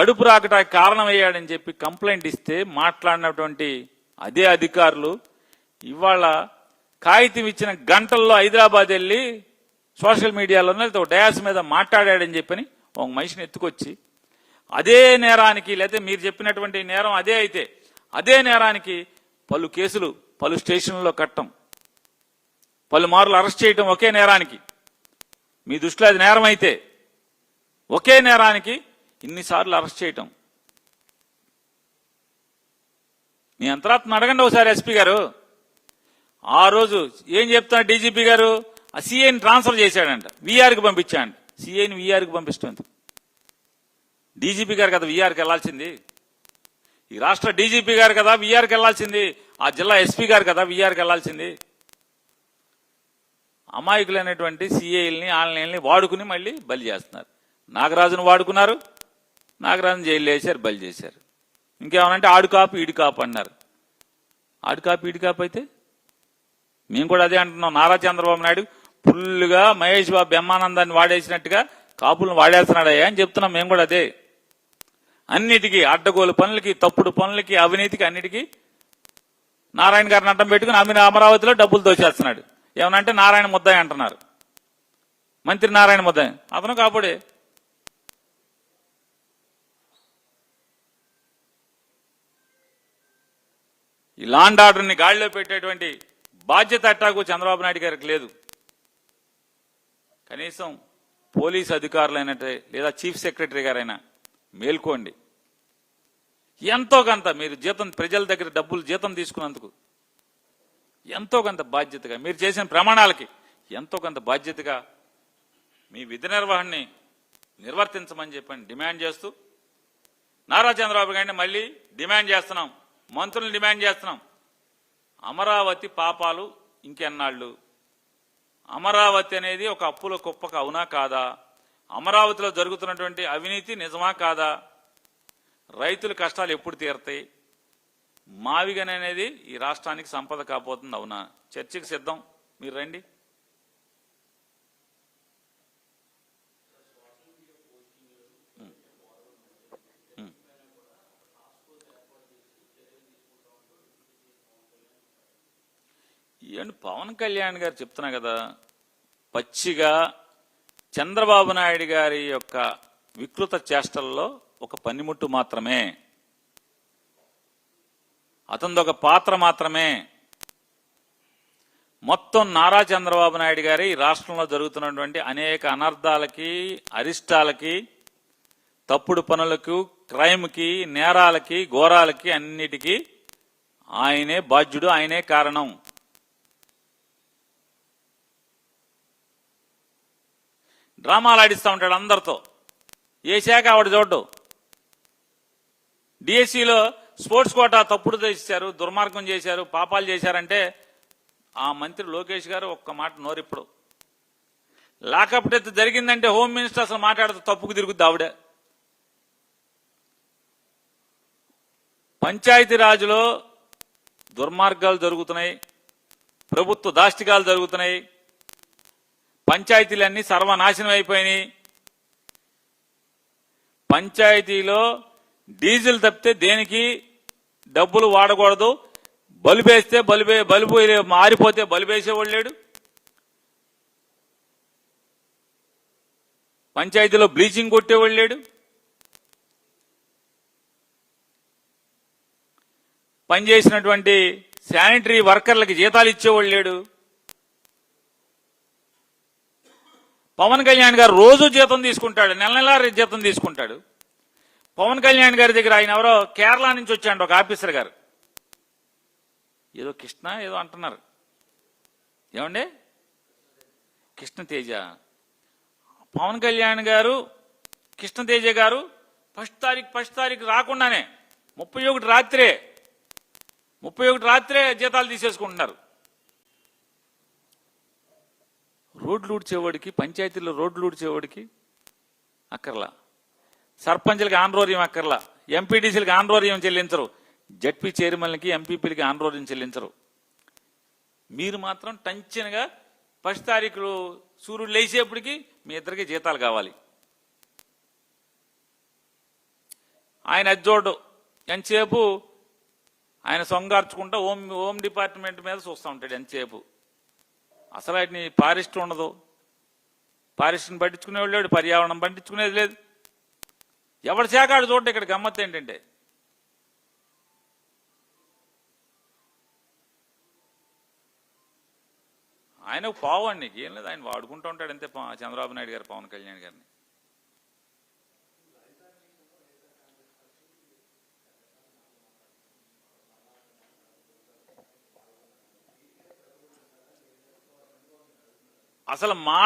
కడుపు రాకటానికి కారణమయ్యాడని చెప్పి కంప్లైంట్ ఇస్తే మాట్లాడినటువంటి అదే అధికారులు ఇవాళ కాగితం ఇచ్చిన గంటల్లో హైదరాబాద్ వెళ్ళి సోషల్ మీడియాలోనే డయాస్ మీద మాట్లాడాడని చెప్పని ఒక మనిషిని ఎత్తుకొచ్చి అదే నేరానికి లేకపోతే మీరు చెప్పినటువంటి నేరం అదే అయితే అదే నేరానికి పలు కేసులు పలు స్టేషన్లలో కట్టం, పలుమార్లు అరెస్ట్ చేయటం ఒకే నేరానికి. మీ దృష్టిలో అది నేరం అయితే ఒకే నేరానికి ఇన్నిసార్లు అరెస్ట్ చేయటం. మీ అంతరాత్మ అడగండి ఒకసారి ఎస్పీ గారు. ఆ రోజు ఏం చెప్తున్నా డీజీపీ గారు, ఆ సీఐని ట్రాన్స్ఫర్ చేశాడంట, వీఆర్కి పంపించాడంట. సీఐని వీఆర్కి పంపిస్తుంది. డీజీపీ గారు కదా వీఆర్కి వెళ్లాల్సింది, ఈ రాష్ట్ర డీజీపీ గారు కదా వీఆర్కి వెళ్లాల్సింది, ఆ జిల్లా ఎస్పీ గారు కదా వీఆర్కి వెళ్లాల్సింది. అమాయకులైనటువంటి సీఐల్ని ఆన్లైన్ని వాడుకుని మళ్ళీ బలి చేస్తున్నారు. నాగరాజును వాడుకున్నారు, నాగరాజును జైలు వేశారు, బలి చేశారు. ఇంకేమనంటే ఆడు కాపు ఈడు కాపు అన్నారు. ఆడు కాపు ఈడు కాపు అయితే మేము కూడా అదే అంటున్నాం. నారా చంద్రబాబు నాయుడు ఫుల్గా మహేష్ బాబు బ్రహ్మానందాన్ని వాడేసినట్టుగా కాపులను వాడేస్తున్నాడయ్యా అని చెప్తున్నాం. మేము కూడా అదే. అన్నిటికీ అడ్డగోలు పనులకి, తప్పుడు పనులకి, అవినీతికి అన్నిటికీ నారాయణ గారిని అడ్డం పెట్టుకుని అమరావతిలో డబ్బులు దోచేస్తున్నాడు. ఏమనంటే నారాయణ ముద్దాయి అంటున్నారు, మంత్రి నారాయణ ముద్దాయి, అతను కాపుడే. ఈ లాండ్ ఆర్డర్ని గాడిలో పెట్టేటువంటి బాధ్యత అట్టాకు చంద్రబాబు నాయుడు గారికి లేదు. కనీసం పోలీస్ అధికారులైనట్టే లేదా చీఫ్ సెక్రటరీ గారైనా మేల్కోండి. ఎంతో కొంత మీరు జీతం, ప్రజల దగ్గర డబ్బులు జీతం తీసుకున్నందుకు ఎంతో కొంత బాధ్యతగా, మీరు చేసిన ప్రమాణాలకి ఎంతో కొంత బాధ్యతగా మీ విధి నిర్వహణని నిర్వర్తించమని చెప్పని డిమాండ్ చేస్తూ నారా చంద్రబాబు గారిని మళ్ళీ డిమాండ్ చేస్తున్నాం, మంత్రులను డిమాండ్ చేస్తున్నాం. అమరావతి పాపాలు ఇంకెన్నాళ్ళు? అమరావతి అనేది ఒక అప్పుల కుప్పకు అవునా కాదా? అమరావతిలో జరుగుతున్నటువంటి అవినీతి నిజమా కాదా? రైతుల కష్టాలు ఎప్పుడు తీరతాయి? మావిగన్ అనేది ఈ రాష్ట్రానికి సంపద కాబోతుంది అవునా? చర్చకు సిద్ధం, మీరు రండి. ఏంటి పవన్ కళ్యాణ్ గారు చెప్తున్నా కదా, పచ్చిగా చంద్రబాబు నాయుడు గారి యొక్క వికృత చేష్టల్లో ఒక పనిముట్టు మాత్రమే, అతనిదొక పాత్ర మాత్రమే. మొత్తం నారా చంద్రబాబు నాయుడు గారి ఈ రాష్ట్రంలో జరుగుతున్నటువంటి అనేక అనర్థాలకి, అరిష్టాలకి, తప్పుడు పనులకు, క్రైమ్కి, నేరాలకి, ఘోరాలకి అన్నిటికీ ఆయనే బాధ్యుడు, ఆయనే కారణం. డ్రామాలు ఆడిస్తూ ఉంటాడు అందరితో. ఏ శాఖ ఆవిడ చూడ్డు. డిఎస్సిలో స్పోర్ట్స్ కోటా తప్పుడు చేశారు, దుర్మార్గం చేశారు, పాపాలు చేశారంటే ఆ మంత్రి లోకేష్ గారు ఒక్క మాట నోరిప్పుడు. లాకప్ డెత్ జరిగిందంటే హోమ్ మినిస్టర్ అసలు మాట్లాడుతూ తప్పుకు తిరుగుద్ది ఆవిడ. పంచాయతీరాజ్లో దుర్మార్గాలు జరుగుతున్నాయి, ప్రభుత్వ దాష్టికాలు జరుగుతున్నాయి, పంచాయతీలన్నీ సర్వనాశనం అయిపోయినాయి. పంచాయతీలో డీజిల్ తప్పితే దేనికి డబ్బులు వాడకూడదు, బలుపేస్తే బలుపు మారిపోతే బలుపేసేవాడు లేడు. పంచాయతీలో బ్లీచింగ్ కొట్టేవాడు లేడు. పనిచేసినటువంటి శానిటరీ వర్కర్లకి జీతాలు ఇచ్చేవాడు లేడు. పవన్ కళ్యాణ్ గారు రోజు జీతం తీసుకుంటాడు, నెల నెలా జీతం తీసుకుంటాడు. పవన్ కళ్యాణ్ గారి దగ్గర ఆయన ఎవరో కేరళ నుంచి వచ్చాడు ఒక ఆఫీసర్ గారు, ఏదో కృష్ణ ఏదో అంటున్నారు, ఏమండి కృష్ణ తేజ. పవన్ కళ్యాణ్ గారు, కృష్ణ తేజ గారు ఫస్ట్ తారీఖు రాకుండానే 31 రాత్రే జీతాలు తీసేసుకుంటున్నారు. రోడ్లు ఊడ్చేవాడికి, పంచాయతీలో రోడ్లు ఊడ్చేవాడికి అక్కర్లా, సర్పంచ్లకి ఆన్రోర్యం అక్కర్లా, ఎంపీటీసీలకి ఆన్రోర్యం చెల్లించరు, జడ్పీ చైర్మన్లకి, ఎంపీపీలకి ఆన్రోర్యం చెల్లించరు. మీరు మాత్రం టంచనగా 1 తారీఖు సూర్యుడు లేచేప్పటికి మీ ఇద్దరికి జీతాలు కావాలి. ఆయన అది చూడడు. ఎంతసేపు ఆయన సొంగార్చుకుంటా హోమ్ డిపార్ట్మెంట్ మీద చూస్తూ ఉంటాడు ఎంతసేపు. అసలు ఆయన ఫారెస్ట్ ఉండదు, ఫారెస్ట్ని పట్టించుకునేవాళ్ళు లేడు, పర్యావరణం పట్టించుకునేది లేదు. ఎవరి శాఖ ఆడు చూడండి. ఇక్కడ గమ్మత్తు ఏంటంటే ఆయన పావండి, ఏం లేదు, ఆయన వాడుకుంటూ ఉంటాడు అంతే. చంద్రబాబు నాయుడు గారు, పవన్ కళ్యాణ్ గారిని. అసలు మాట